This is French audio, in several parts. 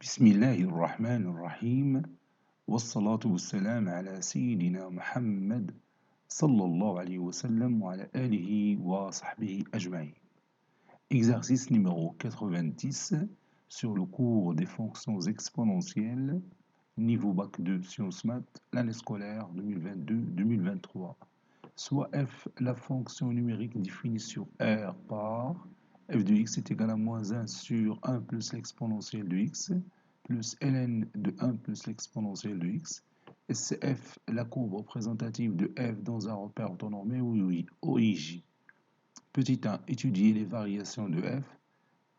بسم الله الرحمن الرحيم والصلاة والسلام على سيدنا محمد صلى الله عليه وسلم وعلى آله وصحبه أجمعين. Exercice numéro 90 sur le cours des fonctions exponentielles, niveau bac 2 sciences maths, l'année scolaire 2022-2023. Soit f, la fonction numérique définie sur R par f de x est égal à moins 1 sur 1 plus l'exponentielle de x, plus ln de 1 plus l'exponentielle de x. Et c'est f, la courbe représentative de f dans un repère orthonormé OIJ. Petit 1, étudier les variations de f.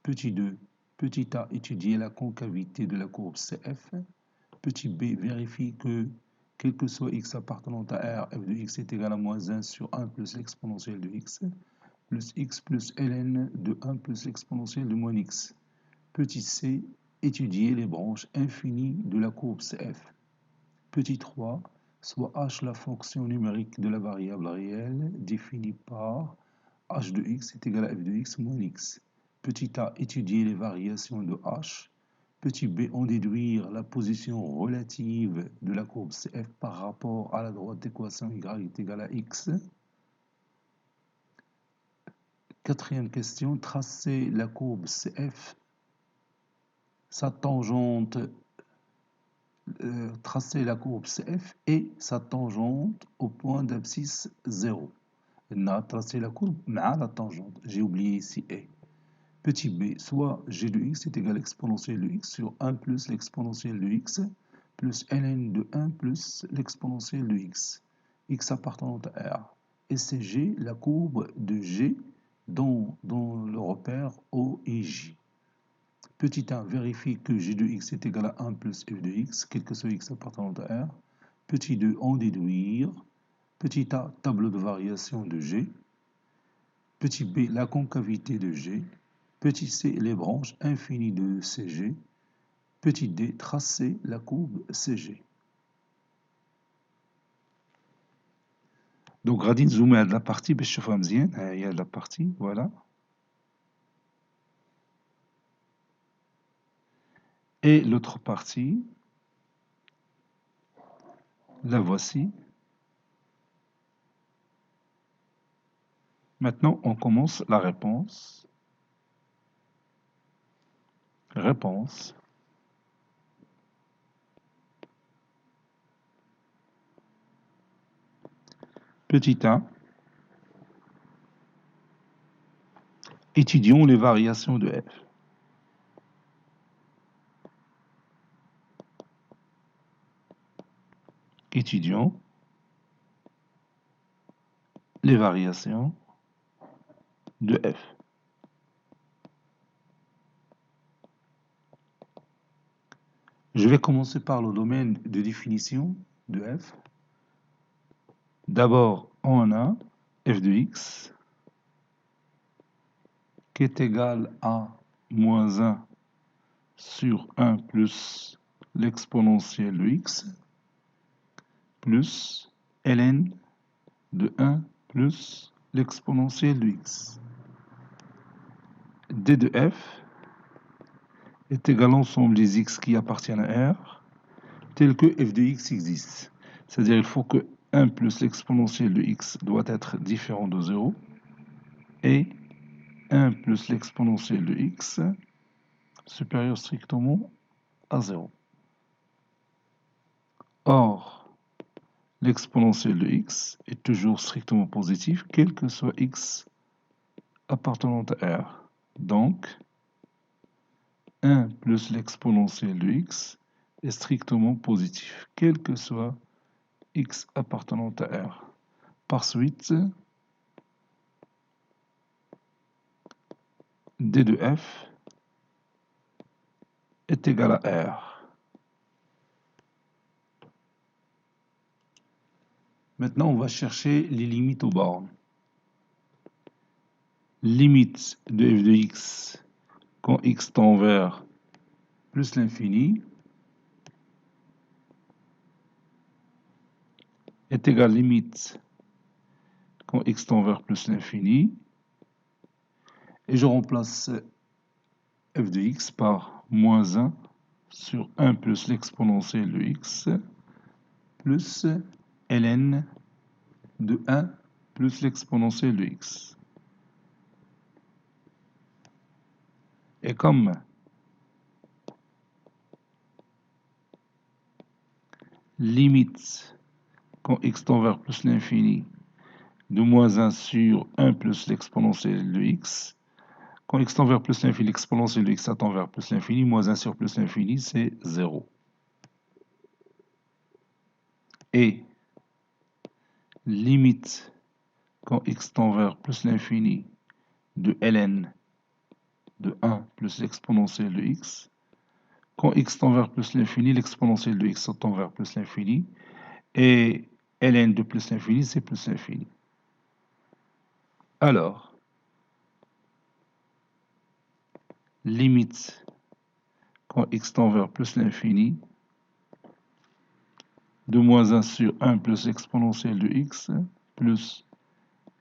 Petit 2, petit a, étudier la concavité de la courbe CF. Petit b, vérifie que quel que soit x appartenant à R, f de x est égal à moins 1 sur 1 plus l'exponentielle de x, plus ln de 1 plus l'exponentielle de moins x. Petit c, étudier les branches infinies de la courbe CF. Petit 3, soit h la fonction numérique de la variable réelle définie par h de x est égal à f de x moins x. Petit a, étudier les variations de h. Petit b, en déduire la position relative de la courbe CF par rapport à la droite d'équation y est égal à x. Quatrième question, tracer la courbe CF, sa tangente, tracer la courbe CF et sa tangente au point d'abscisse 0. On a tracé la courbe à la tangente. J'ai oublié ici et. Petit b, soit g de x est égal à l'exponentielle de x sur 1 plus l'exponentielle de x, plus ln de 1 plus l'exponentielle de x, x appartenant à R. Et c'est g, la courbe de g dans le repère O et J. Petit 1, vérifie que g de x est égal à 1 plus f de x, quel que soit x appartenant à R. Petit 2, en déduire. Petit a, tableau de variation de g. Petit b, la concavité de g. Petit c, les branches infinies de CG. Petit d, tracer la courbe CG. Donc, غادي نزومو هاد لابارتي باش تشوفوها مزيان. ها هي هاد لابارتي، voilà. Et l'autre partie, la voici. Maintenant, on commence la réponse. Réponse. Petit 1. Étudions les variations de f. Étudions les variations de f. Je vais commencer par le domaine de définition de f. D'abord, on a f de x qui est égal à moins 1 sur 1 plus l'exponentielle de x plus ln de 1 plus l'exponentielle de x. d de f est égal à l'ensemble des x qui appartiennent à R tel que f de x existe. C'est-à-dire qu'il faut que 1 plus l'exponentielle de x doit être différent de 0 et 1 plus l'exponentielle de x supérieur strictement à 0. Or, l'exponentielle de x est toujours strictement positif, quel que soit x appartenant à R. Donc, 1 plus l'exponentielle de x est strictement positif, quel que soit x appartenant à R. Par suite, d de f est égal à R. Maintenant, on va chercher les limites aux bornes. Limite de f de x quand x tend vers plus l'infini est égal à limite quand x tend vers plus l'infini. Et je remplace f de x par moins 1 sur 1 plus l'exponentielle de x plus ln de 1 plus l'exponentielle de x. Et comme limite quand x tend vers plus l'infini de moins 1 sur 1 plus l'exponentielle de x, quand x tend vers plus l'infini, l'exponentielle de x tend vers plus l'infini, moins 1 sur plus l'infini, c'est 0. Et limite quand x tend vers plus l'infini de ln de 1 plus l'exponentielle de x, quand x tend vers plus l'infini, l'exponentielle de x tend vers plus l'infini, et ln de plus l'infini, c'est plus l'infini. Alors, limite quand x tend vers plus l'infini de moins 1 sur 1 plus l'exponentielle de x plus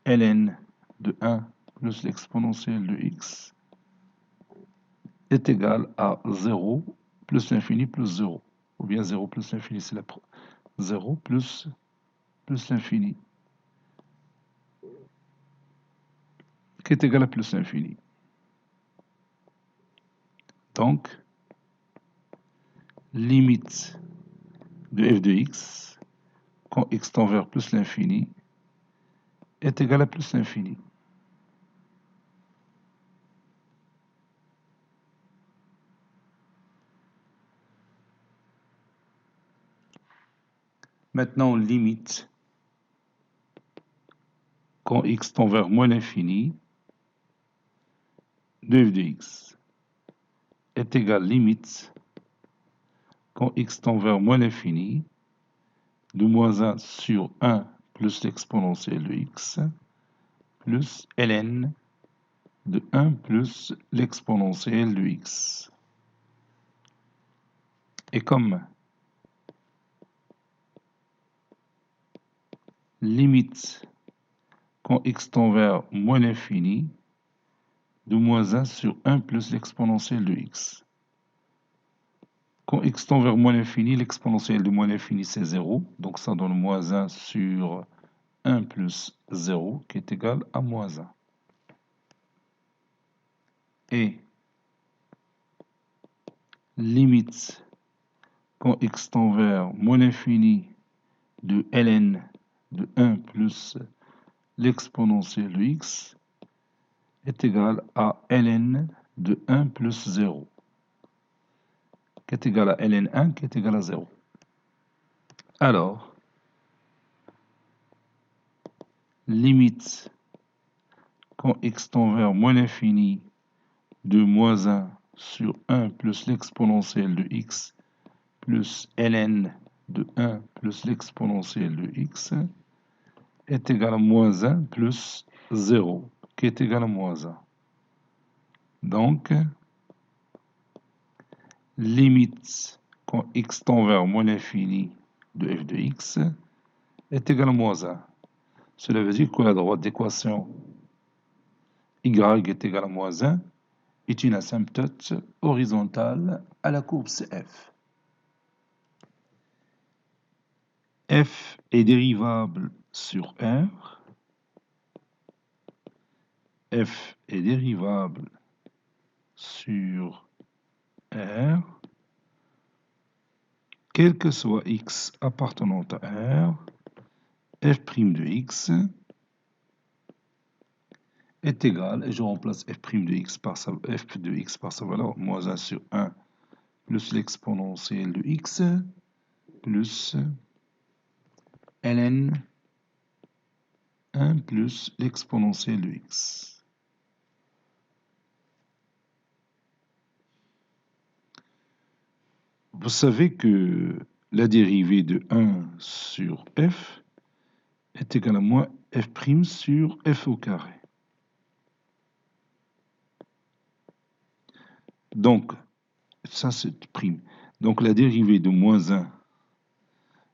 ln de 1 plus l'exponentielle de x est égal à 0 plus l'infini plus 0. Ou bien 0 plus l'infini, c'est 0 plus l'infini, qui est égal à plus l'infini. Donc, limite de f de x, quand x tend vers plus l'infini, est égal à plus l'infini. Maintenant, limite quand x tend vers moins l'infini de f de x est égal limite quand x tend vers moins l'infini de moins 1 sur 1 plus l'exponentielle de x plus ln de 1 plus l'exponentielle de x. Et comme limite quand x tend vers moins l'infini de moins 1 sur 1 plus l'exponentielle de x. Quand x tend vers moins l'infini, l'exponentielle de moins l'infini, c'est 0. Donc ça donne moins 1 sur 1 plus 0, qui est égal à moins 1. Et limite quand x tend vers moins l'infini de ln de 1 plus l'exponentielle de x est égal à ln de 1 plus 0, qui est égal à ln1, qui est égal à 0. Alors, limite quand x tend vers moins l'infini de moins 1 sur 1 plus l'exponentielle de x plus ln de 1 plus l'exponentielle de x est égal à moins 1 plus 0, qui est égal à moins 1. Donc, limite quand x tend vers moins l'infini de f de x est égal à moins 1. Cela veut dire que la droite d'équation y est égal à moins 1 est une asymptote horizontale à la courbe CF. F est dérivable sur R. F est dérivable sur R, quel que soit x appartenant à R, f' de x est égal, et je remplace f' de x par sa, f de x par sa valeur, moins 1 sur 1 plus l'exponentielle de x plus ln 1 plus l'exponentielle de x. Vous savez que la dérivée de 1 sur f est égale à moins f' sur f au carré. Donc, ça c'est prime. Donc la dérivée de moins 1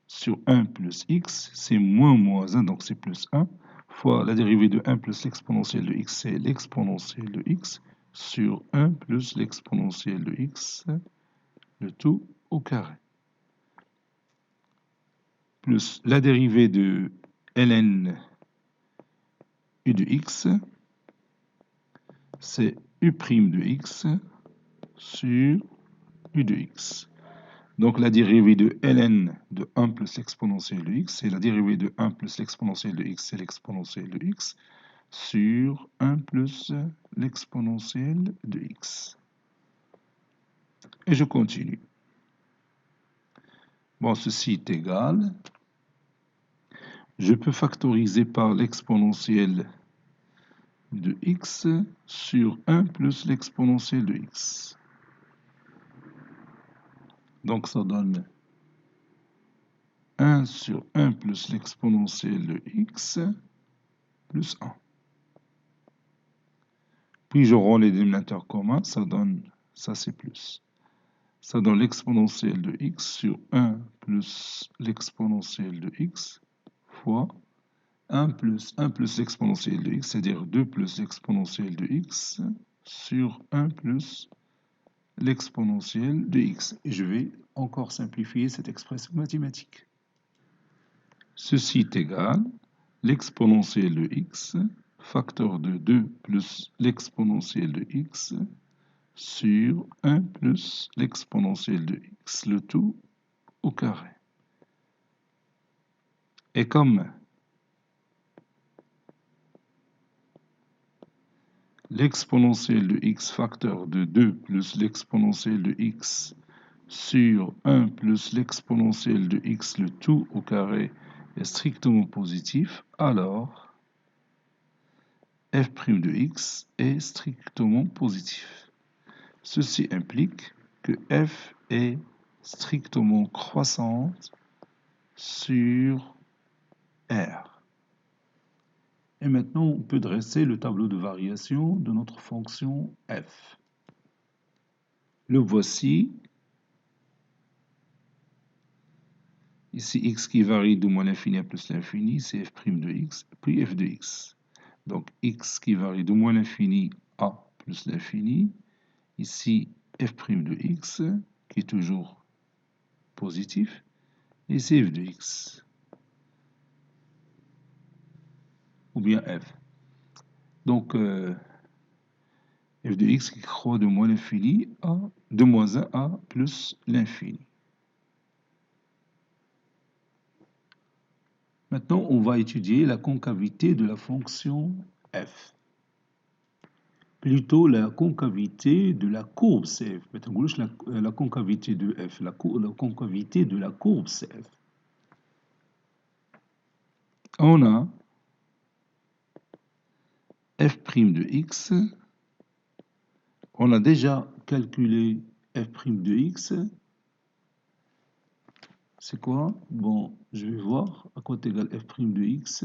sur 1 plus x, c'est moins 1, donc c'est plus 1, fois la dérivée de 1 plus l'exponentielle de x, c'est l'exponentielle de x, sur 1 plus l'exponentielle de x, le tout au carré, plus la dérivée de ln u de x, c'est u' de x sur u de x. Donc la dérivée de ln de 1 plus l'exponentielle de x, c'est la dérivée de 1 plus l'exponentielle de x, c'est l'exponentielle de x, sur 1 plus l'exponentielle de x. Et je continue. Bon, ceci est égal. Je peux factoriser par l'exponentielle de x sur 1 plus l'exponentielle de x. Donc ça donne 1 sur 1 plus l'exponentielle de x plus 1. Puis je rends les dénominateurs communs, ça donne, ça c'est plus. Ça donne l'exponentielle de x sur 1 plus l'exponentielle de x fois 1 plus l'exponentielle de x, c'est-à-dire 2 plus l'exponentielle de x sur 1 plus l'exponentielle de x. Et je vais encore simplifier cette expression mathématique. Ceci est égal l'exponentielle de x, facteur de 2 plus l'exponentielle de x sur 1 plus l'exponentielle de x, le tout au carré. Et comme l'exponentielle de x facteur de 2 plus l'exponentielle de x sur 1 plus l'exponentielle de x, le tout au carré, est strictement positif, alors f' de x est strictement positif. Ceci implique que f est strictement croissante sur R. Et maintenant, on peut dresser le tableau de variation de notre fonction f. Le voici. Ici, x qui varie de moins l'infini à plus l'infini, c'est f' de x, puis f de x. Donc, x qui varie de moins l'infini à plus l'infini. Ici, f' de x, qui est toujours positif. Et c'est f de x. Ou bien f. Donc, f de x qui croît de moins l'infini à de moins 1 à plus l'infini. Maintenant, on va étudier la concavité de la fonction f. Plutôt la concavité de la courbe CF. La concavité de f, la concavité de la courbe CF. On a f' de x. On a déjà calculé f' de x. C'est quoi? Bon, je vais voir à quoi est égal f' de x.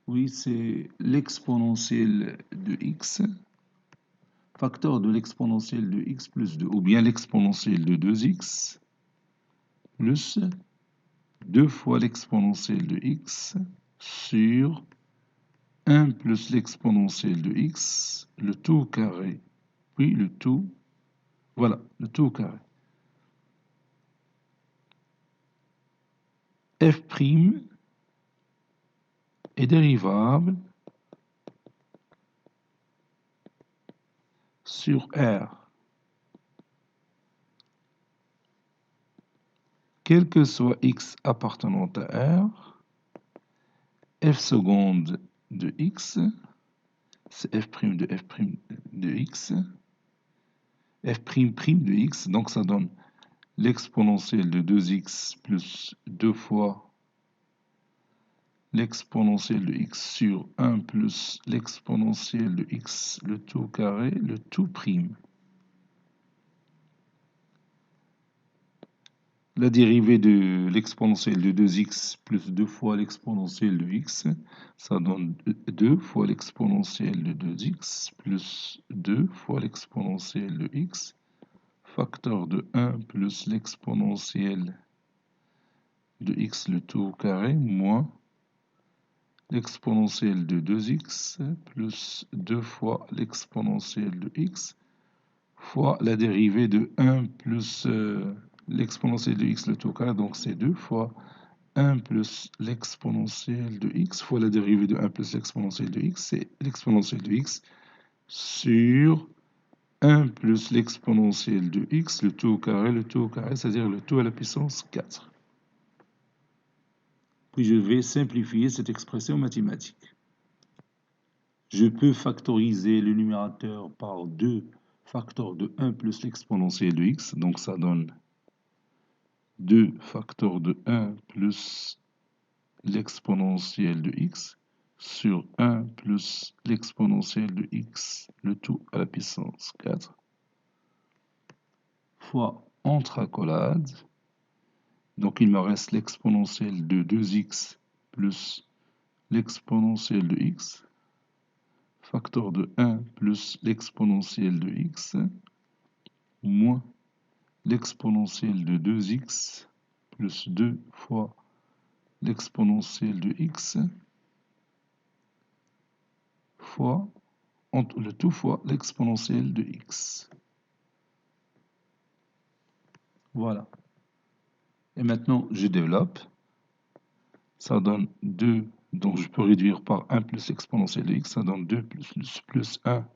Oui, c'est l'exponentielle de x, facteur de l'exponentielle de x plus 2, ou bien l'exponentielle de 2x, plus 2 fois l'exponentielle de x sur 1 plus l'exponentielle de x, le tout au carré, puis le tout, voilà, le tout au carré. F' est dérivable sur R, quel que soit x appartenant à R, f seconde de x, c'est f' de x, f' de x, donc ça donne l'exponentielle de 2x plus 2 fois l'exponentielle de x sur 1 plus l'exponentielle de x, le tout carré, le tout prime. La dérivée de l'exponentielle de 2x plus 2 fois l'exponentielle de x, ça donne 2 fois l'exponentielle de 2x plus 2 fois l'exponentielle de x, facteur de 1 plus l'exponentielle de x, le tout au carré, moins l'exponentielle de 2x plus 2 fois l'exponentielle de x fois la dérivée de 1 plus l'exponentielle de x le tout carré, donc c'est 2 fois 1 plus l'exponentielle de x fois la dérivée de 1 plus l'exponentielle de x, c'est l'exponentielle de x sur 1 plus l'exponentielle de x, le tout au carré, c'est-à-dire le tout à la puissance 4. Puis je vais simplifier cette expression mathématique. Je peux factoriser le numérateur par 2 facteurs de 1 plus l'exponentielle de x, donc ça donne 2 facteurs de 1 plus l'exponentielle de x sur 1 plus l'exponentielle de x, le tout à la puissance 4, fois entre accolades. Donc il me reste l'exponentielle de 2x plus l'exponentielle de x, facteur de 1 plus l'exponentielle de x, moins l'exponentielle de 2x plus 2 fois l'exponentielle de x, fois le tout fois l'exponentielle de x. Voilà. Et maintenant, je développe. Ça donne 2, donc je peux réduire par 1 plus l'exponentielle de x, ça donne 2 plus 1.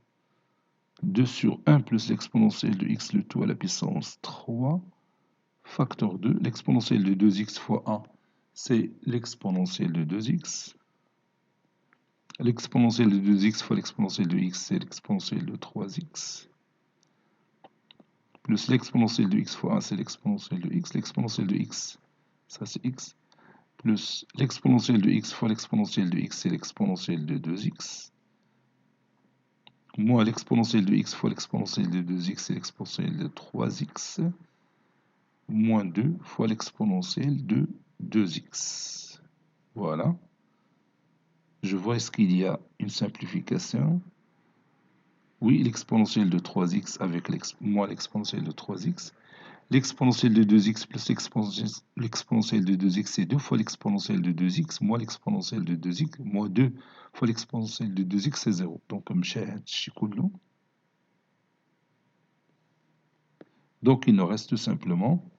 2 sur 1 plus l'exponentielle de x, le tout à la puissance 3, facteur 2. L'exponentielle de 2x fois 1, c'est l'exponentielle de 2x. L'exponentielle de 2x fois l'exponentielle de x, c'est l'exponentielle de 3x. Plus l'exponentielle de x fois 1, c'est l'exponentielle de x. L'exponentielle de x, ça c'est x. Plus l'exponentielle de x fois l'exponentielle de x, c'est l'exponentielle de 2x. Moins l'exponentielle de x fois l'exponentielle de 2x, c'est l'exponentielle de 3x. Moins 2 fois l'exponentielle de 2x. Voilà. Je vois est-ce qu'il y a une simplification. Oui, l'exponentielle de 3x avec moins l'exponentielle de 3x. L'exponentielle de 2x plus l'exponentielle de 2x, c'est 2 fois l'exponentielle de 2x, moins l'exponentielle de 2x, moins 2 fois l'exponentielle de 2x, c'est 0. Donc, donc, il nous reste simplement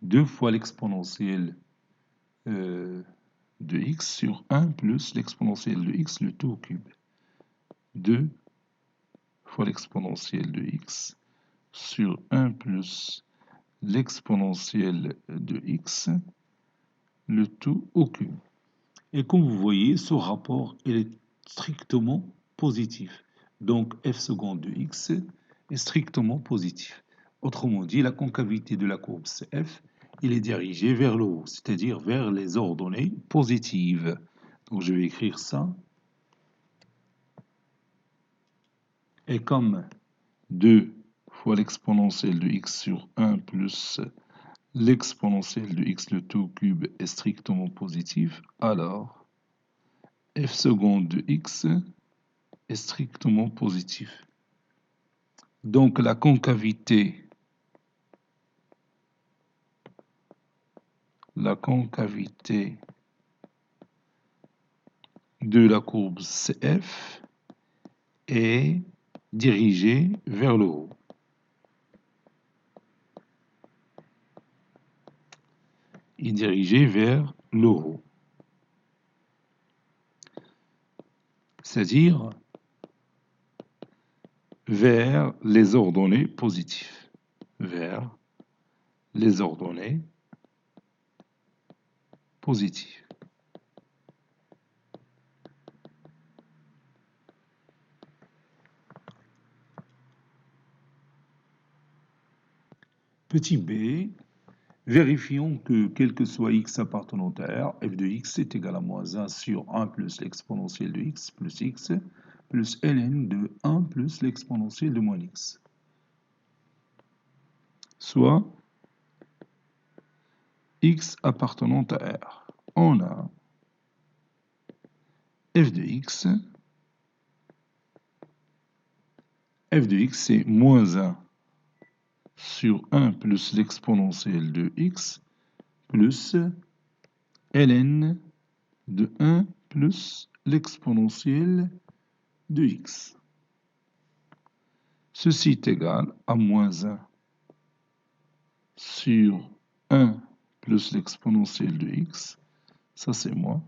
2 fois l'exponentielle de x sur 1 plus l'exponentielle de x, le tout au cube. 2 fois l'exponentielle de x sur 1 plus l'exponentielle de x, le tout au cube. Et comme vous voyez, ce rapport est strictement positif. Donc f seconde de x est strictement positif. Autrement dit, la concavité de la courbe CF, il est dirigé vers le haut, c'est-à-dire vers les ordonnées positives. Donc je vais écrire ça. Et comme 2 fois l'exponentielle de x sur 1 plus l'exponentielle de x, le tout cube, est strictement positif, alors f seconde de x est strictement positif. Donc la concavité de la courbe CF est dirigée vers le haut. Est dirigée vers le haut. C'est-à-dire vers les ordonnées positives. Vers les ordonnées positives. Petit b, vérifions que quel que soit x appartenant à R, f de x est égal à moins 1 sur 1 plus l'exponentielle de x plus ln de 1 plus l'exponentielle de moins x. Soit x appartenant à R. On a f de x c'est moins 1 sur 1 plus l'exponentielle de x plus ln de 1 plus l'exponentielle de x. Ceci est égal à moins 1 sur 1 plus l'exponentielle de x, ça c'est moi,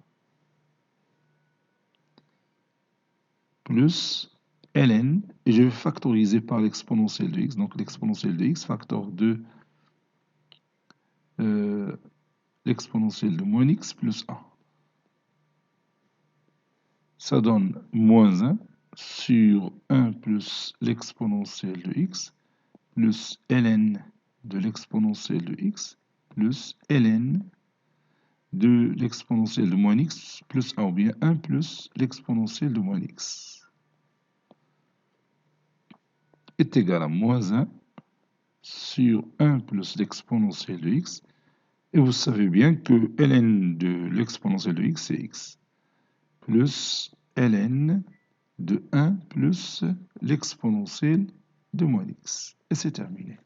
plus ln, et je vais factoriser par l'exponentielle de x, donc l'exponentielle de x facteur de l'exponentielle de moins x plus 1. Ça donne moins 1 sur 1 plus l'exponentielle de x plus ln de l'exponentielle de x plus ln de l'exponentielle de moins x plus 1, ou bien 1 plus l'exponentielle de moins x est égal à moins 1 sur 1 plus l'exponentielle de x. Et vous savez bien que ln de l'exponentielle de x, c'est x, plus ln de 1 plus l'exponentielle de moins x. Et c'est terminé.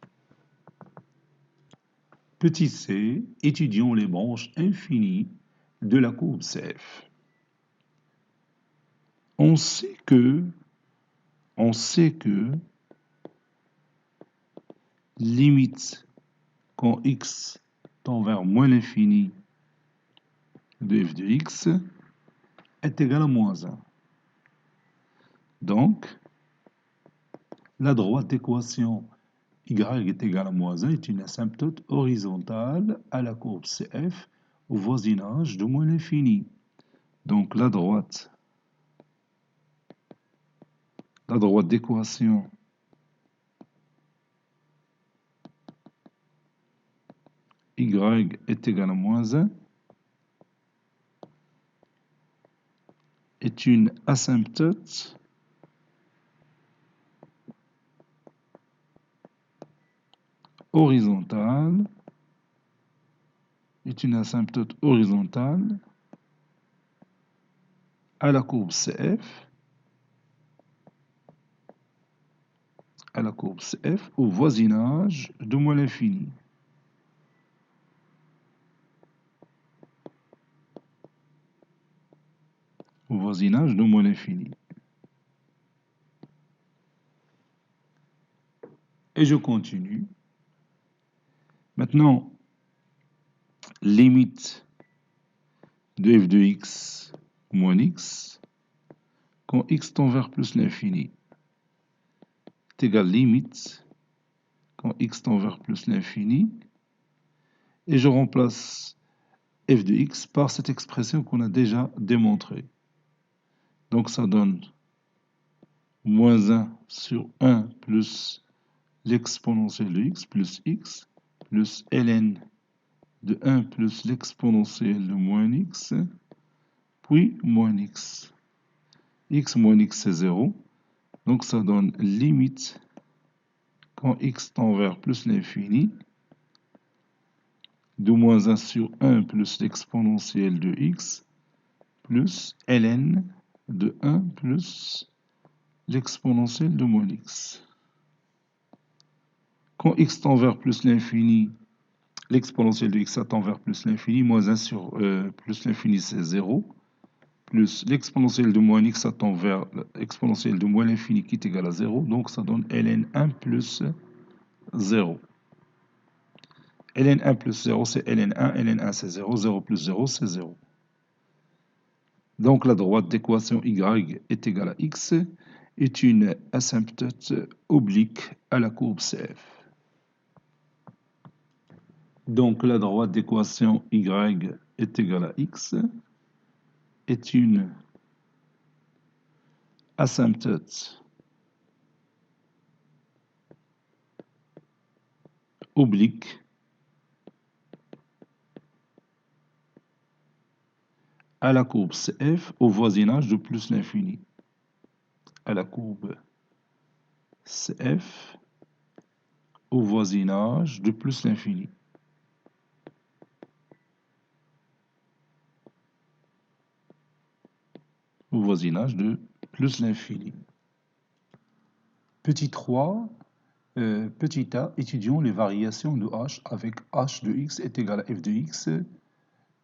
Petit c, étudions les branches infinies de la courbe CF. On sait que limite quand x tend vers moins l'infini de f de x est égal à moins 1. Donc, la droite d'équation y est égal à moins 1 est une asymptote horizontale à la courbe CF au voisinage de moins l'infini. Donc, la droite d'équation y est égal à moins 1 est une asymptote horizontale à la courbe CF au voisinage de moins l'infini. Au voisinage de moins l'infini. Et je continue. Maintenant, limite de f de x moins x quand x tend vers plus l'infini est égal à limite quand x tend vers plus l'infini, et je remplace f de x par cette expression qu'on a déjà démontrée. Donc ça donne moins 1 sur 1 plus l'exponentielle de x plus ln de 1 plus l'exponentielle de moins x, puis moins x. X moins x c'est 0, donc ça donne limite quand x tend vers plus l'infini de moins 1 sur 1 plus l'exponentielle de x plus ln de 1 plus l'exponentielle de moins x. Quand x tend vers plus l'infini, l'exponentielle de x tend vers plus l'infini, moins 1 sur plus l'infini c'est 0, plus l'exponentielle de moins x tend vers l'exponentielle de moins l'infini qui est égale à 0, donc ça donne ln 1 plus 0. ln 1 plus 0 c'est ln 1 c'est 0, 0 plus 0 c'est 0. Donc la droite d'équation y est égale à x est une asymptote oblique à la courbe CF. Donc la droite d'équation y est égale à x est une asymptote oblique à la courbe CF au voisinage de plus l'infini. À la courbe CF au voisinage de plus l'infini. Au voisinage de plus l'infini. Petit 3, petit a, étudions les variations de h avec h de x est égal à f de x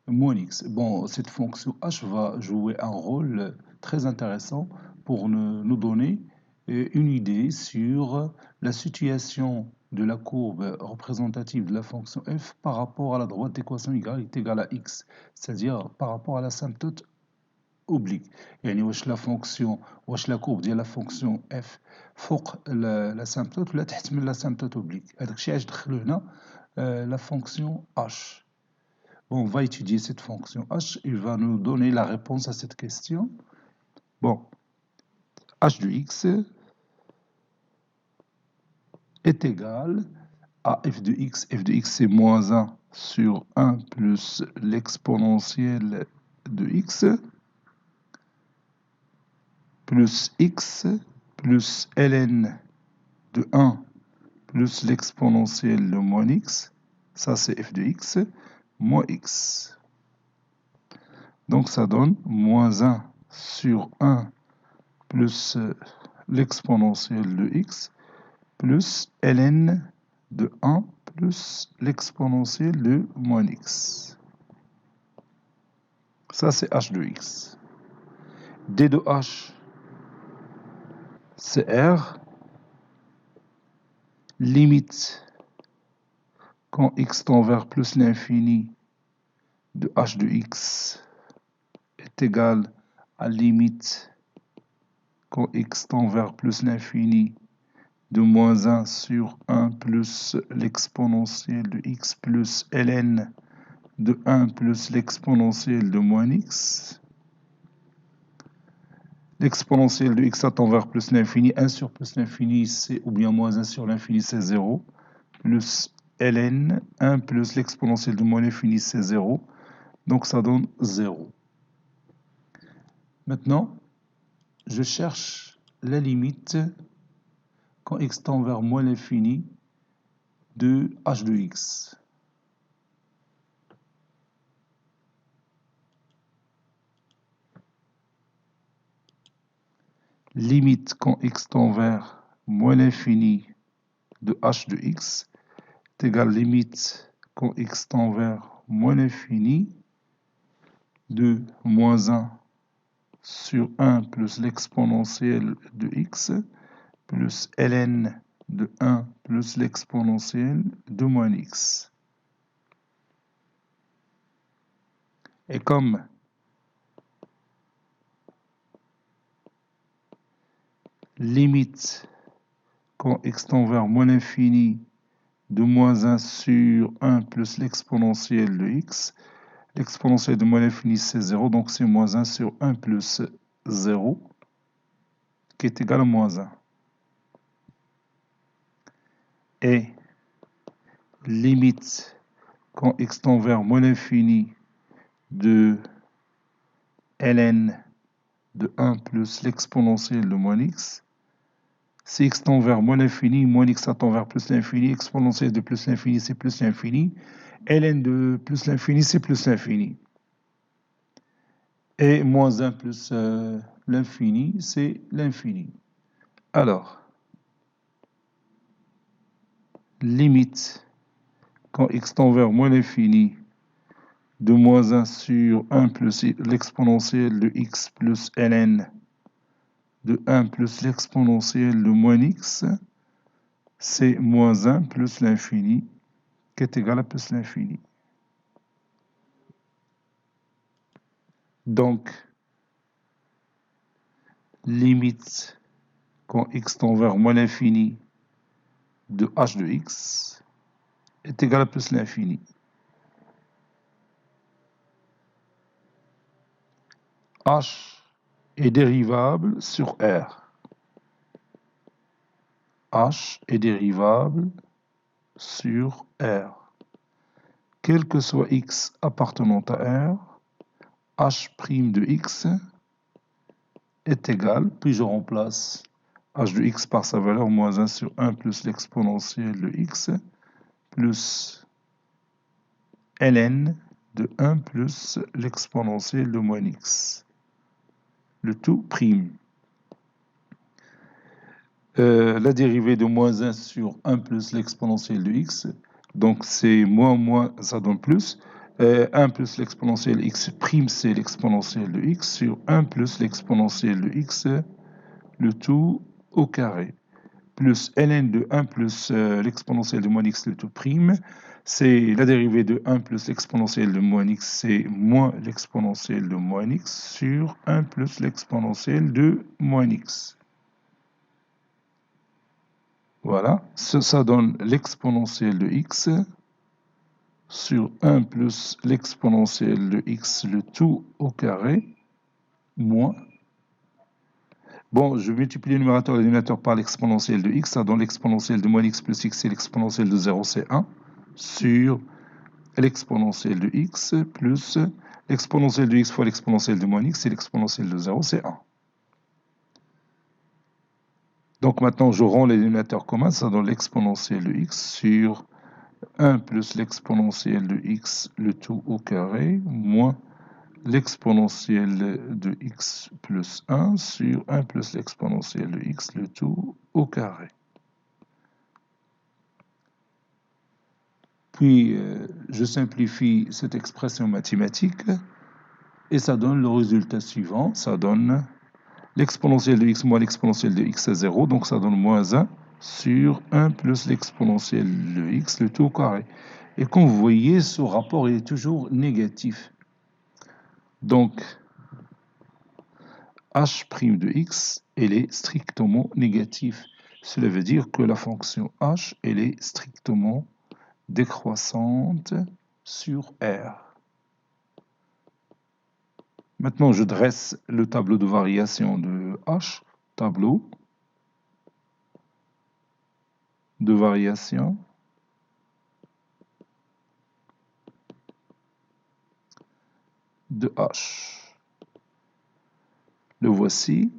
moins x. Bon, cette fonction h va jouer un rôle très intéressant pour nous donner une idée sur la situation de la courbe représentative de la fonction f par rapport à la droite d'équation y est égale à x, c'est-à-dire par rapport à l'asymptote oblique. يعني واش la courbe ديال la fonction f فوق l'asymptote ولا تحت من l'asymptote oblique. هذاك الشيء علاش دخلوا هنا la fonction h. Bon, on va étudier cette fonction h, il va nous donner la réponse à cette question. Bon, h de x est égal à f de x. F de x, c'est moins 1 sur 1 plus l'exponentielle de x, plus x, plus ln de 1 plus l'exponentielle de moins x. Ça, c'est f de x, moins x. Donc, ça donne moins 1 sur 1 plus l'exponentielle de x, plus ln de 1 plus l'exponentielle de moins x. Ça, c'est h de x. d de h, c'est r. Limite quand x tend vers plus l'infini de h de x est égal à limite quand x tend vers plus l'infini de moins 1 sur 1 plus l'exponentielle de x plus ln de 1 plus l'exponentielle de moins x. L'exponentielle de x tend vers plus l'infini, 1 sur plus l'infini, c'est ou bien moins 1 sur l'infini, c'est 0, plus ln, 1 plus l'exponentielle de moins l'infini, c'est 0, donc ça donne 0. Maintenant, je cherche la limite quand x tend vers moins l'infini de h de x. Limite quand x tend vers moins l'infini de h de x est égale limite quand x tend vers moins l'infini de moins 1 sur 1 plus l'exponentielle de x plus ln de 1 plus l'exponentielle de moins x. Et comme limite quand x tend vers moins l'infini de moins 1 sur 1 plus l'exponentielle de x, l'exponentielle de moins l'infini c'est 0, donc c'est moins 1 sur 1 plus 0 qui est égal à moins 1. Et limite quand x tend vers moins l'infini de ln de 1 plus l'exponentielle de moins x. Si x tend vers moins l'infini, moins x tend vers plus l'infini, exponentielle de plus l'infini, c'est plus l'infini, ln de plus l'infini, c'est plus l'infini. Et moins 1 plus l'infini, c'est l'infini. Alors, limite, quand x tend vers moins l'infini, de moins 1 sur 1 plus l'exponentielle de x plus ln de 1 plus l'exponentielle de moins x, c'est moins 1 plus l'infini qui est égal à plus l'infini. Donc, limite quand x tend vers moins l'infini de h de x est égal à plus l'infini. H est dérivable sur R. H est dérivable sur R. Quel que soit x appartenant à R, h' de x est égal, puis je remplace h de x par sa valeur moins 1 sur 1 plus l'exponentielle de x plus ln de 1 plus l'exponentielle de moins x. Le tout prime. La dérivée de moins 1 sur 1 plus l'exponentielle de x, donc c'est moins, ça donne plus. 1 plus l'exponentielle x prime, c'est l'exponentielle de x sur 1 plus l'exponentielle de x, le tout au carré plus ln de 1 plus l'exponentielle de moins x le tout prime, c'est la dérivée de 1 plus l'exponentielle de moins x, c'est moins l'exponentielle de moins x sur 1 plus l'exponentielle de moins x. Voilà, ça donne l'exponentielle de x sur 1 plus l'exponentielle de x le tout au carré, moins. Bon, je multiplie le numérateur et le dénominateur par l'exponentielle de x, ça donne l'exponentielle de moins x plus x, c'est l'exponentielle de 0, c'est 1, sur l'exponentielle de x plus l'exponentielle de x fois l'exponentielle de moins x, c'est l'exponentielle de 0, c'est 1. Donc maintenant, je rends les dénominateurs communs, ça donne l'exponentielle de x sur 1 plus l'exponentielle de x, le tout au carré, moins l'exponentielle de x plus 1 sur 1 plus l'exponentielle de x, le tout au carré. Puis, je simplifie cette expression mathématique et ça donne le résultat suivant. Ça donne l'exponentielle de x moins l'exponentielle de x à 0, donc ça donne moins 1 sur 1 plus l'exponentielle de x, le tout au carré. Et comme vous voyez, ce rapport est toujours négatif. Donc, h' de x, elle est strictement négative. Cela veut dire que la fonction h, elle est strictement décroissante sur R. Maintenant, je dresse le tableau de variation de h, tableau de variation de h. Le voici.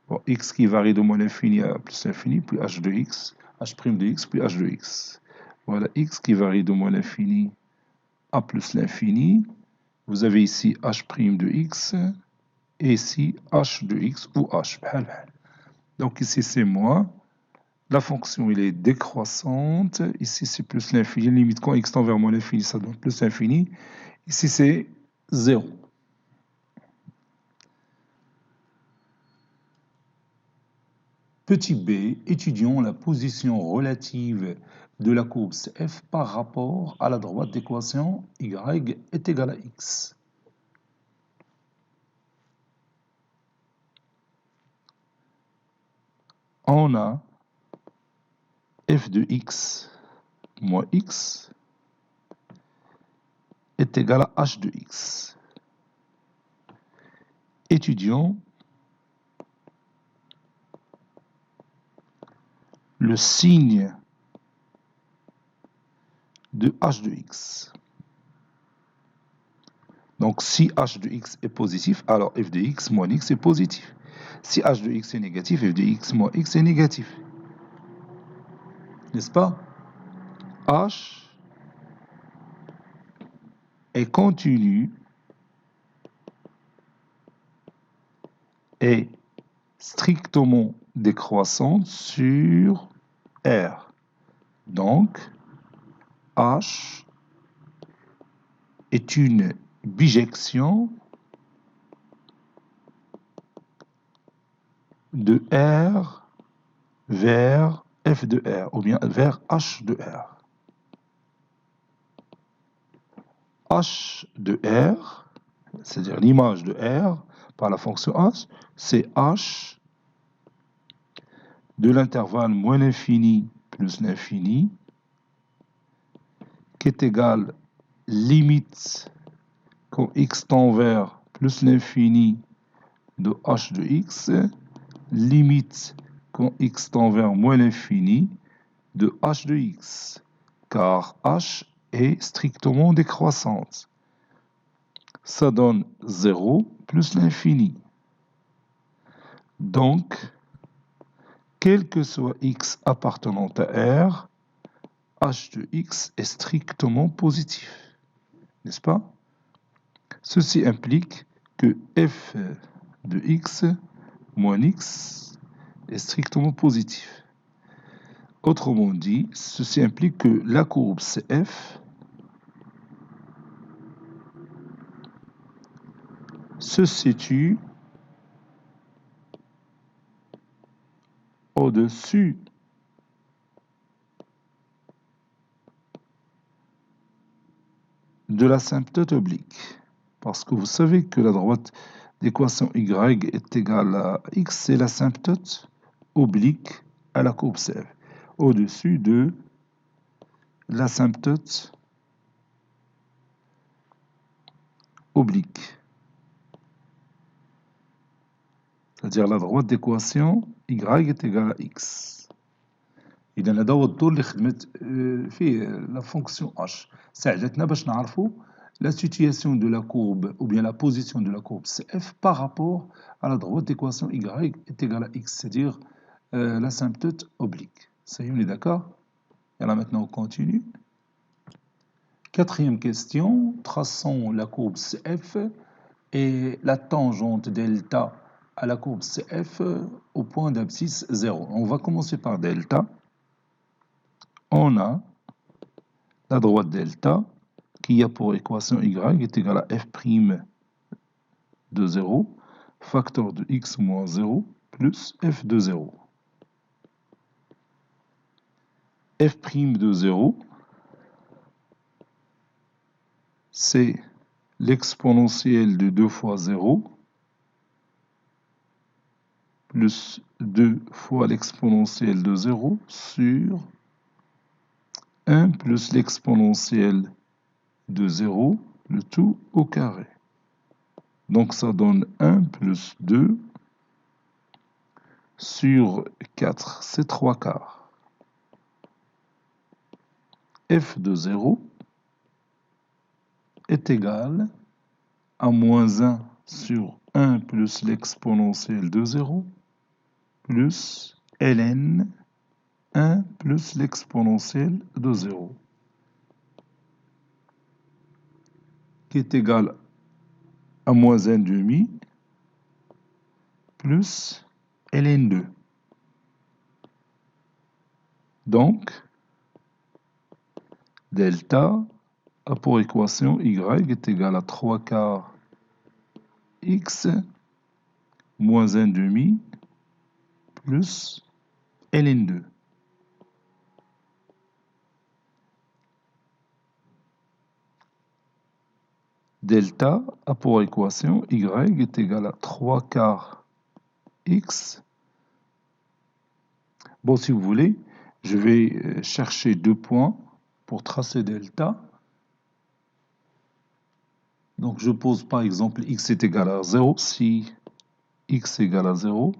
Bon, x qui varie de moins l'infini à plus l'infini, puis h de x, h' de x, puis h de x. Voilà, x qui varie de moins l'infini à plus l'infini. Vous avez ici h' de x, et ici h de x ou h. Donc ici c'est moins. La fonction elle est décroissante. Ici c'est plus l'infini. Limite quand x tend vers moins l'infini, ça donne plus l'infini. Ici c'est 0. Petit b, étudions la position relative de la courbe CF par rapport à la droite d'équation y est égal à x. On a f de x moins x est égal à h de x. Étudions le signe de h de x. Donc, si h de x est positif, alors f de x moins x est positif. Si h de x est négatif, f de x moins x est négatif. N'est-ce pas? H est continu et strictement décroissante sur R. Donc, H est une bijection de R vers f de R, ou bien vers h de R. H de R, c'est-à-dire l'image de R par la fonction h, c'est h de l'intervalle moins l'infini plus l'infini, qui est égal limite quand x tend vers plus l'infini de h de x, limite quand x tend vers moins l'infini de h de x, car h est strictement décroissante. Ça donne 0 plus l'infini. Donc, quel que soit x appartenant à R, h de x est strictement positif. N'est-ce pas? Ceci implique que f de x moins x est strictement positif. Autrement dit, ceci implique que la courbe CF se situe au-dessus de l'asymptote oblique. Parce que vous savez que la droite d'équation y est égale à x, c'est l'asymptote oblique à la courbe CF. Au-dessus de l'asymptote oblique. C'est-à-dire la droite d'équation y est égale à x. إذا هذا هو الدور اللي خدمت فيه la fonction h. ساعدتنا باش نعرفوا la situation de la courbe ou bien la position de la courbe CF par rapport à la droite d'équation y est égale à x, c'est-à-dire l'asymptote oblique. Ça y est, on est d'accord? Et là maintenant on continue. Quatrième question, traçons la courbe CF et la tangente delta à la courbe CF au point d'abscisse 0. On va commencer par delta. On a la droite delta qui a pour équation y est égale à f' de 0, facteur de x moins 0 plus f de 0. F' de 0, c'est l'exponentielle de 2 fois 0 plus 2 fois l'exponentielle de 0 sur 1 plus l'exponentielle de 0, le tout au carré. Donc ça donne 1 plus 2 sur 4, c'est 3 quarts. F de 0 est égal à moins 1 sur 1 plus l'exponentielle de 0 plus ln 1 plus l'exponentielle de 0 qui est égal à moins 1 demi plus ln2. Donc, delta a pour équation y est égal à 3 quarts x moins 1 demi plus ln2. Delta a pour équation y est égal à 3 quarts x. Bon, si vous voulez, je vais chercher 2 points pour tracer delta. Donc je pose par exemple x est égal à 0. Si x est égal à 0,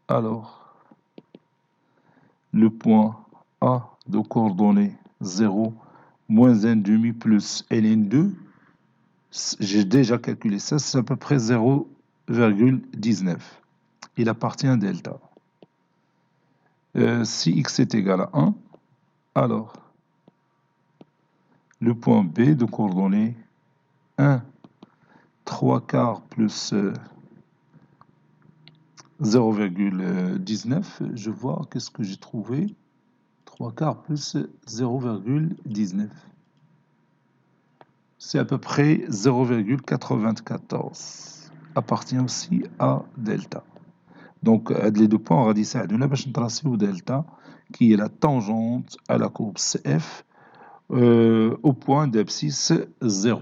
alors le point A de coordonnées 0 moins 1 demi plus ln2, j'ai déjà calculé ça, c'est à peu près 0,19. Il appartient à delta. Si x est égal à 1, alors le point B de coordonnées 1, 3 quarts plus 0,19, je vois qu'est-ce que j'ai trouvé. 3 quarts plus 0,19. C'est à peu près 0,94. Appartient aussi à delta. Donc, les deux points, on va dire ça. On va tracer au delta, qui est la tangente à la courbe CF au point d'abscisse 0.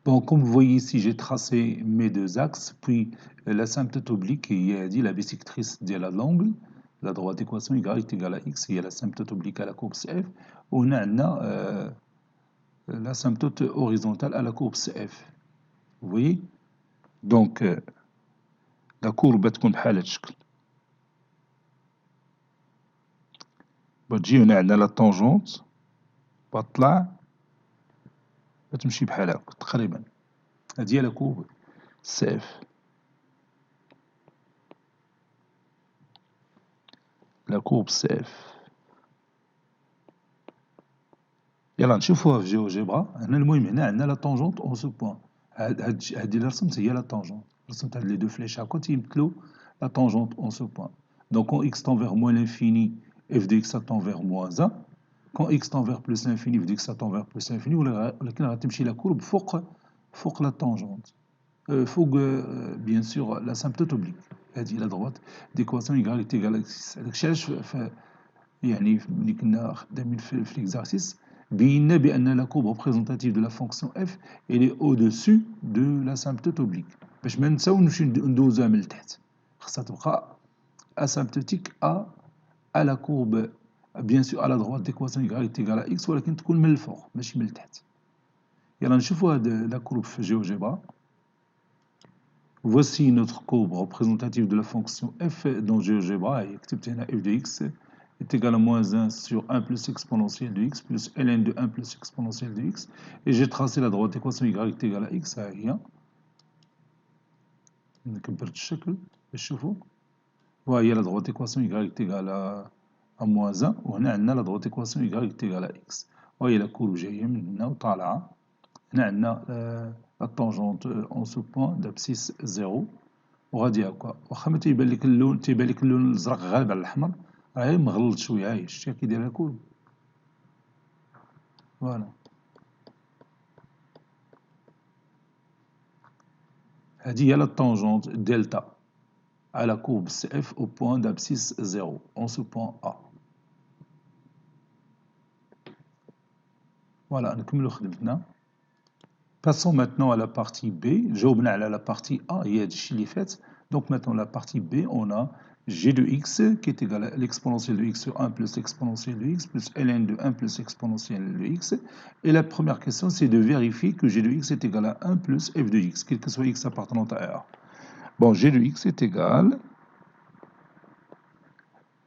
Bon, comme vous voyez ici, j'ai tracé mes deux axes, puis l'asymptote oblique qui est dit la bisectrice de l'angle, la droite équation y est égale à x, et l'asymptote oblique à la courbe CF. On a l'asymptote horizontale à la courbe CF. Vous voyez? Donc, la courbe تكون بحال هاد الشكل. بتجي هنا عندنا لا طونجونت بطلع بتمشي بحال هاك تقريبا. هادي هي لا كورب CF. لا كورب CF. يلا نشوفوها في جيوجبرا. هنا المهم هنا عندنا لا طونجونت اون سو بوان. هادي اللي رسمت هي لا طونجونت. رسمت هاد لي دو فليش هاكا تيمثلو la tangente en ce point. Donc quand x tend vers moins l'infini, f de x tend vers moins 1. Quand x tend vers plus l'infini, f de x tend vers plus l'infini, ولكن غتمشي la courbe فوق la tangente. فوق bien sûr l'asymptote oblique. هذه لا دروات ديكواسيون y est égal à x. داكشي علاش يعني ملي كنا خدامين في ليكزارسيس بينا بان لا كورب ريبريزونتاتيف دو لا فونكسيون اف elle est au-dessus de l'asymptote oblique باش ما نساونوش ندوزوها من التحت خاصها تبقى asymptotique à la courbe bien sûr à la droite d'équation y est égale à x ولكن تكون من الفوق ماشي من التحت. يلا نشوفوا هاد لا كورب في GeoGebra. Voici notre courbe représentative de la fonction f dans GeoGebra et كتبت هنا f de x est égal à moins 1 sur 1 plus exponentielle de x plus ln de 1 plus exponentielle de x et j'ai tracé la droite équation y est égale à x ها هي. نكبرت الشكل باش تشوفوا وهي لا droite équation y est égale à moins 1 وهنا عندنا لا droite équation y est égale à x وهي لا كورب جايه من هنا وطالعه. هنا عندنا لا طونجونت اون سو بوان d'abscisse 0 وغادي هكا واخا ما تيبان لك اللون الازرق غالب على الاحمر راه مغلط شويه. هاهي شتي كي داير الكورب فوالا هادي هي لا طونجونت دلتا على كورب سي اف او بوان d'abscisse 0 اون سو بوان ا. فوالا نكملو خدمتنا. Passons maintenant à la partie B. جاوبنا على la partie A هي هادشي اللي فات. Donc maintenant la partie B on a g de x qui est égal à l'exponentielle de x sur 1 plus l'exponentielle de x plus ln de 1 plus l'exponentielle de x. Et la première question c'est de vérifier que g de x est égal à 1 plus f de x, quel que soit x appartenant à R. Bon, g de x est égal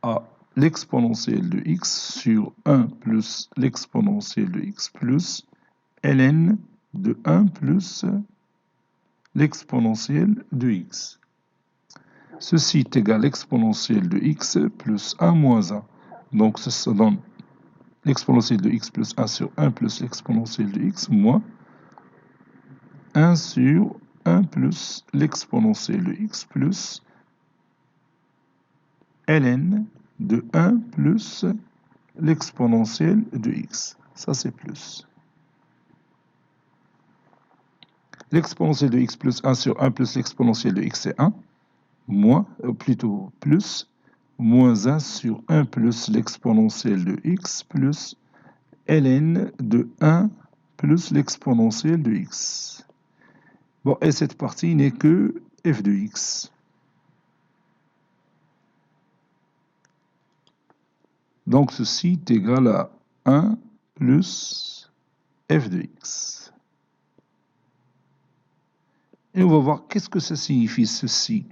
à l'exponentielle de x sur 1 plus l'exponentielle de x plus ln de 1 plus l'exponentielle de x. Ceci est égal à l'exponentielle de x plus 1 moins 1. Donc ça donne l'exponentielle de x plus 1 sur 1 plus l'exponentielle de x moins 1 sur 1 plus l'exponentielle de x plus ln de 1 plus l'exponentielle de x. Ça c'est plus. L'exponentielle de x plus 1 sur 1 plus l'exponentielle de x c'est 1. Moins, plutôt plus, moins 1 sur 1 plus l'exponentielle de x plus ln de 1 plus l'exponentielle de x. Bon, et cette partie n'est que f de x. Donc ceci est égal à 1 plus f de x. Et on va voir qu'est-ce que ça signifie ceci.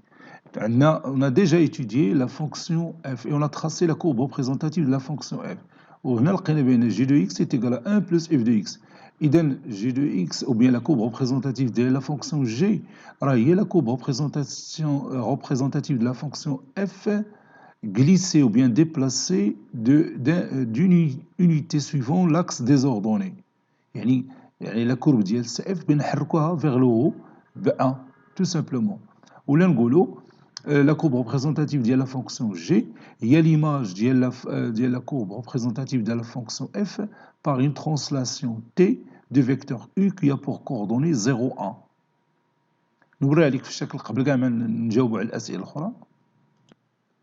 On a déjà étudié la fonction f et on a tracé la courbe représentative de la fonction f. وهنا لقينا بأن g de x est égal à 1 plus f de x. إذا g de x ou bien la courbe représentative de la fonction g راه هي la courbe représentative de la fonction f glissée ou bien déplacée d'une unité suivant l'axe des ordonnées. يعني la courbe ديال f بنحركوها vers le haut ب 1 tout simplement. ولا نقولوا la courbe représentative de la fonction g il y a l'image de la courbe représentative de la fonction f par une translation t de vecteur u qui a pour coordonnées 0 1. نوريها لك في الشكل قبل كاع ما نجاوبوا على الاسئله الاخرى.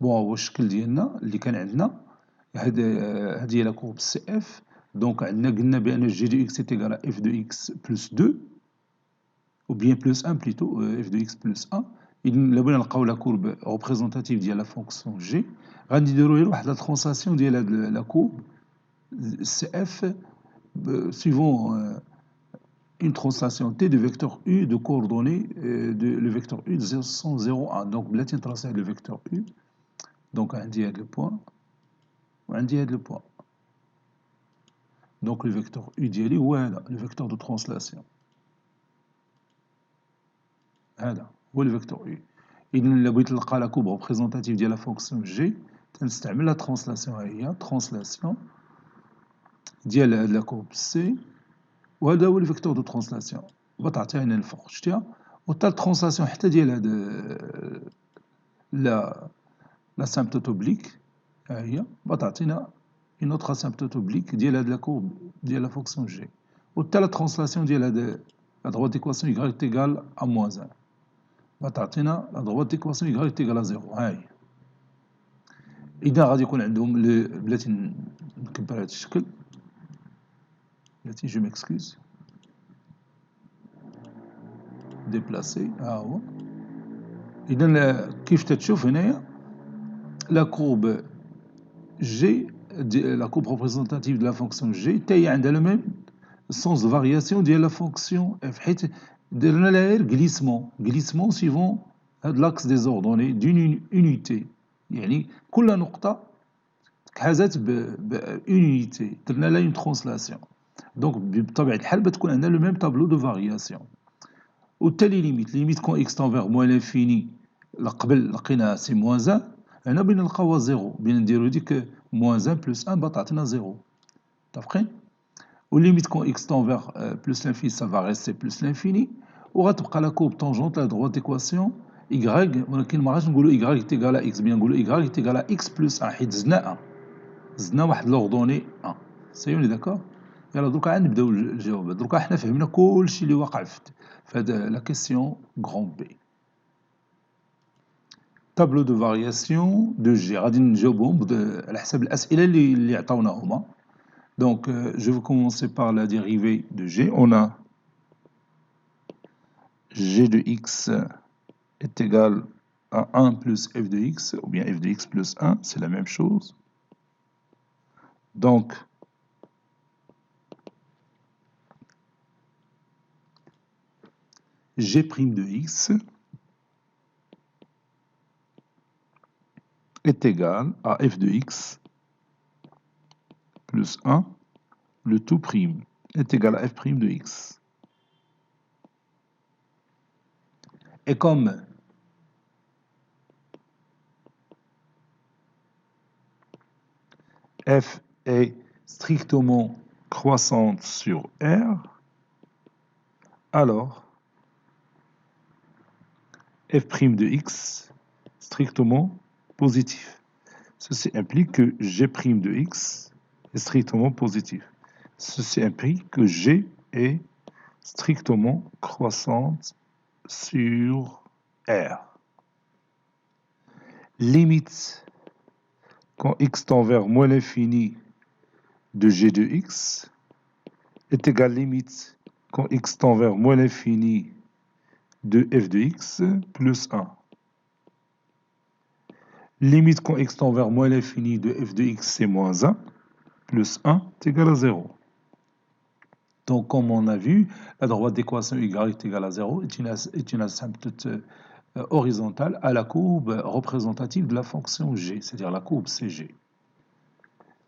بون هو الشكل ديالنا اللي كان عندنا هذه هي لا كورب سي اف. دونك عندنا قلنا بان g de x est égal à f de x plus 2 ou bien plus 1 plutôt f de x plus 1. إلا بغينا نلقاو لا كورب ريبريزونتاتيف ديال لا فونكسيون جي غادي نديرو غير واحد لا ترانسلاسيون ديال هاد لا كورب سي اف suivant une translation t de vecteur u de coordonnées le vecteur u de 0 1. donc بلاتي نتراسي le vecteur u. donc عندي هاد البوان وعندي هاد البوان. donc le vecteur u ديالي هو هذا le vecteur de translation. هذا هو le vecteur u. إذا إلا بغيت نلقى لا كورب ريبريزونتاتيف ديال لا فونكسيون جي تنستعمل لا ترانسلاسيون. ها هي ترانسلاسيون ديال هاد لا كورب سي وهذا هو الفيكتور دو ترانسلاسيون بتعطيها هنا الفوق شتيها. وتا الترانسلاسيون حتى ديال هاد لا سامبتوت اوبليك ها هي بتعطينا اون اوتر سامبتوت اوبليك ديال هاد لا كورب ديال لا فونكسيون جي. وتا لا ترانسلاسيون ديال هاد لا دروات ايكواسيون y est égale à moins 1. تعطينا لا droite d'équation y est égale à 0. ها هي. إذا غادي يكون عندهم بلاتي نكبر هذا الشكل، بلاتي جو ميكسكوز ديبلاسي، ها هو. إذا كيف تتشوف هنايا لا كورب G, la courbe représentative de la fonction G, تاهي عندها le même sens de variation ديال la fonction f، حيت درنا لها غير glissement suivant هاد l'axe des ordonnées d'une unité، يعني كل نقطة تحازت بأونيتي، درنا لها une translation، دونك بطبيعة الحال بتكون عندنا le même tableau de variation. وبالتالي ليميت كون x tend vers moins l'infini قبل لقيناها سي موان 1، هنا بغينا نلقاوها زيرو، بغينا نديرو ديك موان 1 بلس 1 تعطينا زيرو، متفقين؟ والليميت كون x tend vers بلس l'infini ça va rester plus l'infini، وغتبقى لا كورب طونجونت لا droite d'équation y، ولكن ما غاديش نقولو y est égal à x، بغينا نقولو y est égal à x plus 1، حيت زدنا واحد لوردوني 1. سي اوني داكور؟ يلا دروكا عاد نبداو الجواب. دروكا حنا فهمنا كلشي اللي واقع في هاد لا كيسيون غران بي. tableau de variation de G غادي نجاوبهم على حسب الأسئلة اللي عطاوناهما. Donc je vais commencer par la dérivée de G. On a G de x est égal à 1 plus f de x, ou bien f de x plus 1, c'est la même chose. Donc G' de x est égal à f de x plus 1, le tout prime est égal à f' de x. Et comme f est strictement croissante sur R, alors f' de x strictement positif. Ceci implique que g' de x est strictement positif. Ceci implique que g est strictement croissante sur R. Limite quand x tend vers moins l'infini de g de x est égale limite quand x tend vers moins l'infini de f de x plus 1. Limite quand x tend vers moins l'infini de f de x c'est moins 1, plus 1 est égal à 0. Donc comme on a vu, la droite d'équation y est égale à 0 est une asymptote horizontale à la courbe représentative de la fonction g, c'est-à-dire la courbe CG.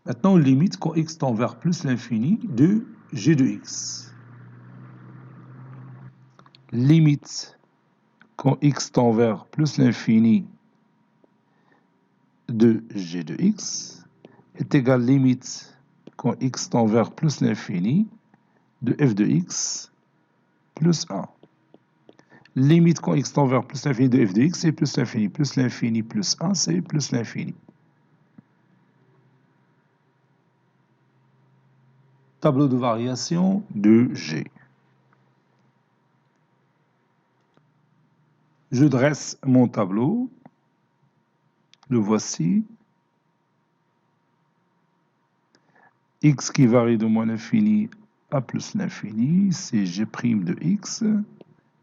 Maintenant, on limite quand x tend vers plus l'infini de g de x. Limite quand x tend vers plus l'infini de g de x est égal limite quand x tend vers plus l'infini de f de x plus 1. Limite quand x tend vers plus l'infini de f de x, c'est plus l'infini. Plus l'infini plus 1, c'est plus l'infini. Tableau de variation de G. Je dresse mon tableau. Le voici. X qui varie de moins l'infini à plus l'infini, c'est G' de x.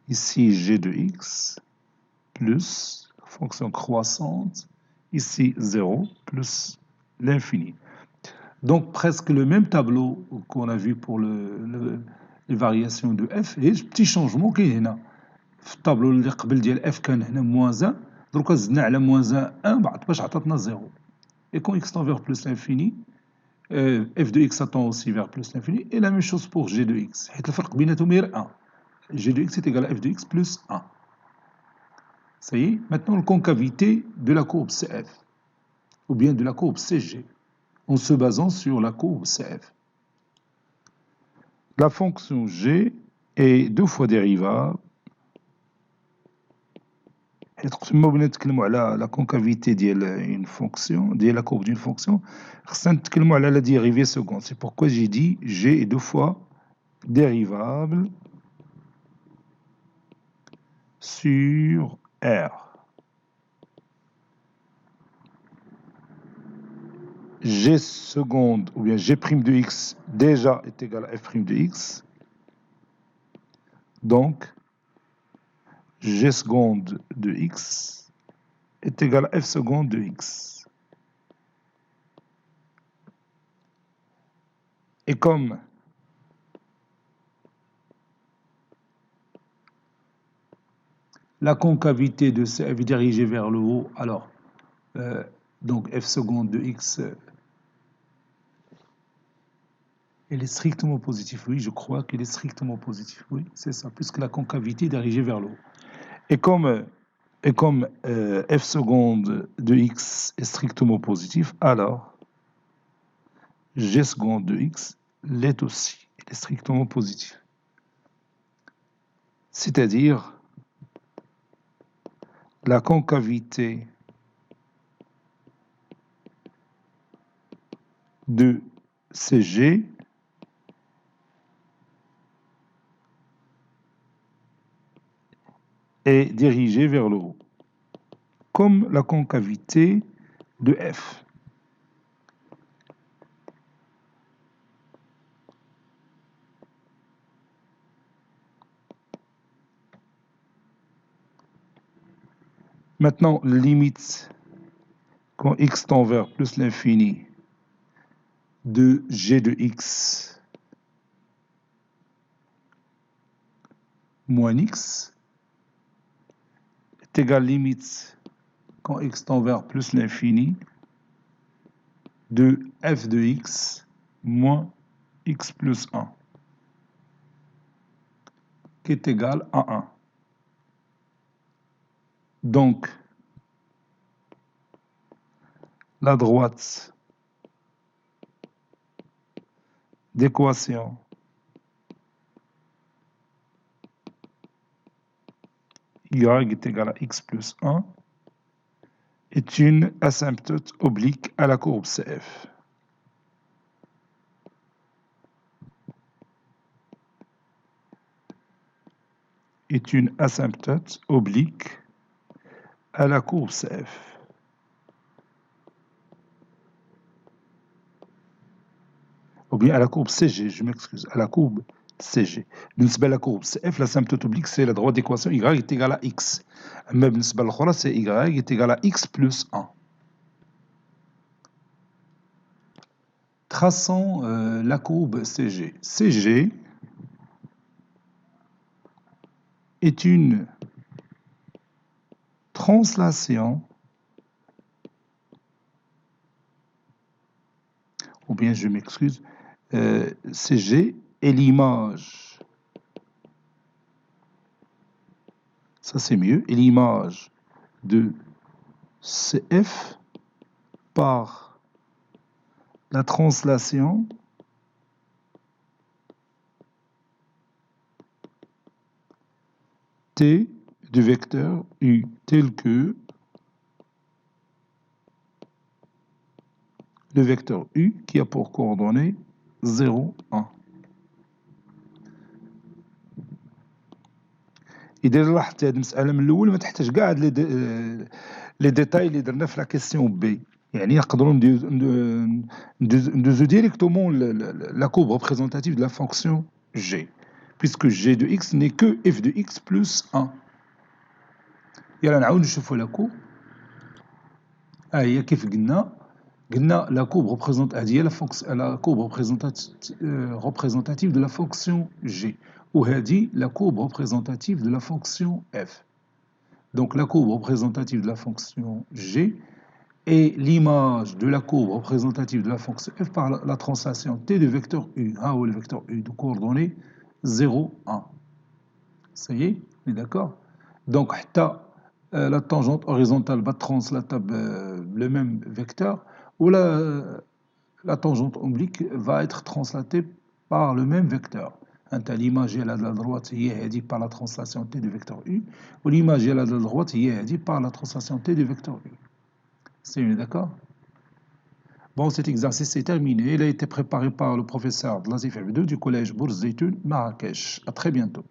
Ici, G de x, plus, fonction croissante. Ici, 0, plus l'infini. Donc, presque le même tableau qu'on a vu pour les variations de f. Et petit changement qui est là. في الطابلو اللي قبل ديال f كان هنا moins 1، دروكا زدنا على moins 1 باش عطاتنا 0. Et quand x tend vers plus l'infini, f de x tend aussi vers plus l'infini, et la même chose pour g de x. حيت الفرق بيناتهم غير 1. g de x est égal à f de x plus 1. Ça y est, maintenant la concavité de la courbe CF, ou bien de la courbe CG, en se basant sur la courbe CF. La fonction g est deux fois dérivable. لما بغينا نتكلموا على لا كونكافيتي ديال اون فونكسيون ديال لا كورب دون فونكسيون خصنا نتكلموا على لا ديريفي سكوند. سي بوركوا جي دي جي est deux fois dérivable sur R. G seconde, ou bien G' de x déjà est égal à f' de x. Donc, G seconde de x est égal à f seconde de x. Et comme la concavité de CF est dirigée vers le haut, alors, donc f seconde de x, elle est strictement positive. Oui, je crois qu'elle est strictement positive. Oui, c'est ça, puisque la concavité est dirigée vers le haut. Et comme f seconde de x est strictement positif, alors g seconde de x l'est aussi. Il est strictement positif. C'est-à-dire la concavité de CG est dirigée vers le haut, comme la concavité de F. Maintenant, limite quand x tend vers plus l'infini de g de x moins x est égale limite quand x tend vers plus l'infini de f de x moins x plus 1 qui est égal à 1. Donc, la droite d'équation y est égal à x plus 1 est une asymptote oblique à la courbe CF. Est une asymptote oblique à la courbe CF. Ou bien à la courbe CG, je m'excuse, à la courbe CG. بالنسبة la courbe CF, l'asymptote oblique, c'est la droite d'équation y est égale à x. Mais بالنسبة l'autre, c'est y est égal à x plus 1. Traçons la courbe CG. CG est une translation, ou bien je m'excuse, CG est l'image, ça c'est mieux, est l'image de CF par la translation T du vecteur U tel que le vecteur U qui a pour coordonnées 0, 1. إذا لاحظت هذه المسألة من الأول ما تحتاج كاع لي ديتاي اللي درنا في لا كيسيون بي، يعني نقدروا ندوزو ديريكتومون la courbe représentative de la fonction g, puisque g de x n'est que f de x plus 1. يلا نعاود نشوفوا لا كورب. هي كيف قلنا la courbe représentative représentative de la fonction g, وهذه la courbe représentative de la fonction f. Donc la courbe représentative de la fonction g est l'image de la courbe représentative de la fonction f par la translation t du vecteur u. Ah, ou le vecteur u de coordonnées 0, 1. Ça y est, on est d'accord? Donc la tangente horizontale va translater le même vecteur, ou la tangente oblique va être translatée par le même vecteur. L'image de la droite est par la translation t du vecteur u, ou l'image de la droite est par la translation t du vecteur u. C'est d'accord? Bon, cet exercice est terminé. Il a été préparé par le professeur Abdelaziz Febdou du collège Bourz Zeytoun, Marrakech. À très bientôt.